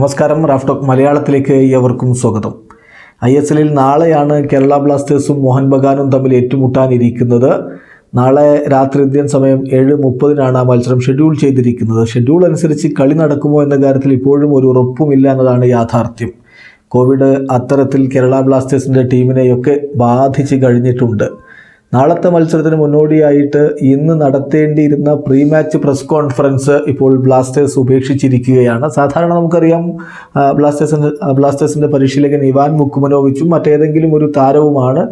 നമസ്കാരം. Raf talk മലയാളത്തിലേക്ക് ഏവർക്കും സ്വാഗതം. ISLൽ നാളെയാണ് കേരള ബ്ലാസ്റ്റേഴ്സും മോഹൻ ബഗാനും തമ്മിൽ ഏറ്റുമുട്ടാനിരിക്കുന്നത്. നാളെ രാത്രി ഇന്ത്യൻ സമയം 7:30 ആ മത്സരം ഷെഡ്യൂൾ ചെയ്തിരിക്കുന്നത്. ഷെഡ്യൂൾ അനുസരിച്ച് കളി നടക്കുമോ എന്ന കാര്യത്തിൽ ഇപ്പോഴും ഒരു ഉറപ്പുമില്ല എന്നതാണ് യാഥാർത്ഥ്യം. കോവിഡ് അത്തരത്തിൽ കേരള ബ്ലാസ്റ്റേഴ്സിൻ്റെ ടീമിനെയൊക്കെ ബാധിച്ച് കഴിഞ്ഞിട്ടുണ്ട്. നാളത്തെ മത്സരത്തിന് മുന്നോടിയായിട്ട് ഇന്ന് നടത്തേണ്ടിയിരുന്ന പ്രീ മാച്ച് പ്രസ് കോൺഫറൻസ് ഇപ്പോൾ ബ്ലാസ്റ്റേഴ്സ് ഉപേക്ഷിച്ചിരിക്കുകയാണ്. സാധാരണ നമുക്കറിയാം ബ്ലാസ്റ്റേഴ്സിൻ്റെ പരിശീലകൻ ഇവാൻ മുക്കുമനോവിച്ചും മറ്റേതെങ്കിലും ഒരു താരവുമാണ്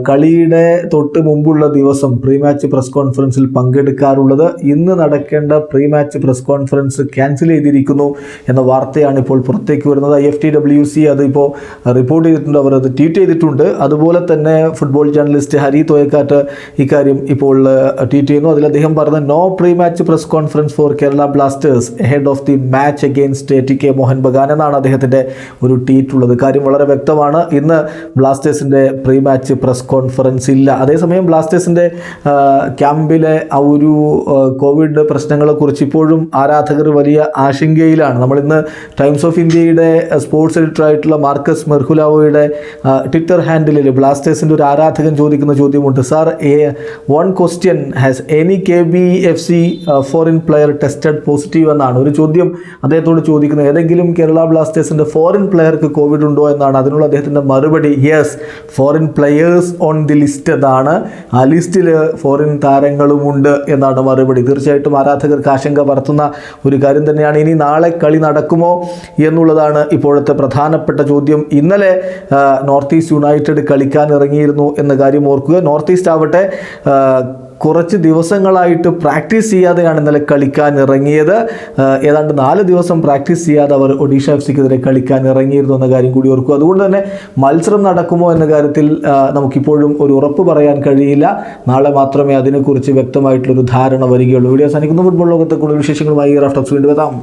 കളിയുടെ തൊട്ട് മുമ്പുള്ള ദിവസം പ്രീ മാച്ച് പ്രസ് കോൺഫറൻസിൽ പങ്കെടുക്കാറുള്ളത്. ഇന്ന് നടക്കേണ്ട pre match press conference cancel ചെയ്തിരിക്കുന്നു എന്ന വാർത്തയാണ് ഇപ്പോൾ പുറത്തേക്ക് വരുന്നത്. IFTWC അതിപ്പോൾ റിപ്പോർട്ട് ചെയ്തിട്ടുണ്ട്, അവർ അത് ട്വീറ്റ് ചെയ്തിട്ടുണ്ട്. അതുപോലെ തന്നെ ഫുട്ബോൾ ജേർണലിസ്റ്റ് ഹരി തോയക്കാട്ട് ഇക്കാര്യം ഇപ്പോൾ ട്വീറ്റ് ചെയ്യുന്നു. അതിൽ അദ്ദേഹം പറഞ്ഞ no pre match press conference for Kerala Blasters head of the match against TK Mohun Bagan എന്നാണ് അദ്ദേഹത്തിൻ്റെ ഒരു ട്വീറ്റ് ഉള്ളത്. കാര്യം വളരെ വ്യക്തമാണ്. ഇന്ന് ബ്ലാസ്റ്റേഴ്സിൻ്റെ പ്രീ മാച്ച് പ്രസ് കോൺഫറൻസ് ഇല്ല. അതേസമയം ബ്ലാസ്റ്റേഴ്സിൻ്റെ ക്യാമ്പിലെ ആ ഒരു കോവിഡ് പ്രശ്നങ്ങളെക്കുറിച്ച് ഇപ്പോഴും ആരാധകർ വലിയ ആശങ്കയിലാണ്. നമ്മളിന്ന് ടൈംസ് ഓഫ് ഇന്ത്യയുടെ സ്പോർട്സ് എഡിറ്ററായിട്ടുള്ള മാർക്കസ് മെർഹുലാവോയുടെ ട്വിറ്റർ ഹാൻഡിലിൽ ബ്ലാസ്റ്റേഴ്സിൻ്റെ ഒരു ആരാധകൻ ചോദിക്കുന്ന ചോദ്യമുണ്ട്. Sir, one question, has any KBFC foreign player tested positive എന്നാണ് ഒരു ചോദ്യം അദ്ദേഹത്തോട് ചോദിക്കുന്നത്. ഏതെങ്കിലും കേരള ബ്ലാസ്റ്റേഴ്സിൻ്റെ ഫോറിൻ പ്ലെയർക്ക് കോവിഡ് ഉണ്ടോ എന്നാണ്. അതിനുള്ള അദ്ദേഹത്തിൻ്റെ മറുപടി yes, foreign players on the list എന്നാണ്. ആ ലിസ്റ്റിൽ ഫോറിൻ താരങ്ങളുമുണ്ട് എന്നാണ് മറുപടി. തീർച്ചയായിട്ടും ആരാധകർക്ക് ആശങ്ക പരത്തുന്ന ഒരു കാര്യം തന്നെയാണ്. ഇനി നാളെ കളി നടക്കുമോ എന്നുള്ളതാണ് ഇപ്പോഴത്തെ പ്രധാനപ്പെട്ട ചോദ്യം. ഇന്നലെ നോർത്ത് ഈസ്റ്റ് യുണൈറ്റഡ് കളിക്കാൻ ഇറങ്ങിയിരുന്നു എന്ന കാര്യം ഓർക്കുക. നോർത്ത് ഈസ്റ്റ് ആവട്ടെ കുറച്ച് ദിവസങ്ങളായിട്ട് പ്രാക്ടീസ് ചെയ്യാതെയാണ് ഇന്നലെ കളിക്കാൻ ഇറങ്ങിയത്. ഏതാണ്ട് 4 ദിവസം പ്രാക്ടീസ് ചെയ്യാതെ അവർ ഒഡീഷ FCക്കെതിരെ കളിക്കാൻ ഇറങ്ങിയിരുന്നു എന്ന കാര്യം കൂടി ഓർക്കുക. അതുകൊണ്ട് തന്നെ മത്സരം നടക്കുമോ എന്ന കാര്യത്തിൽ നമുക്കിപ്പോഴും ഒരു ഉറപ്പ് പറയാൻ കഴിയില്ല. നാളെ മാത്രമേ അതിനെക്കുറിച്ച് വ്യക്തമായിട്ടുള്ളൊരു ധാരണ വരികയുള്ളൂ. വീഡിയോ അവസാനിക്കുന്നു. ഫുട്ബോൾ ലോകത്തെ കൂടുതൽ വിശേഷങ്ങളുമായി റാഫ് ടോക്സ് വീണ്ടും എത്താം.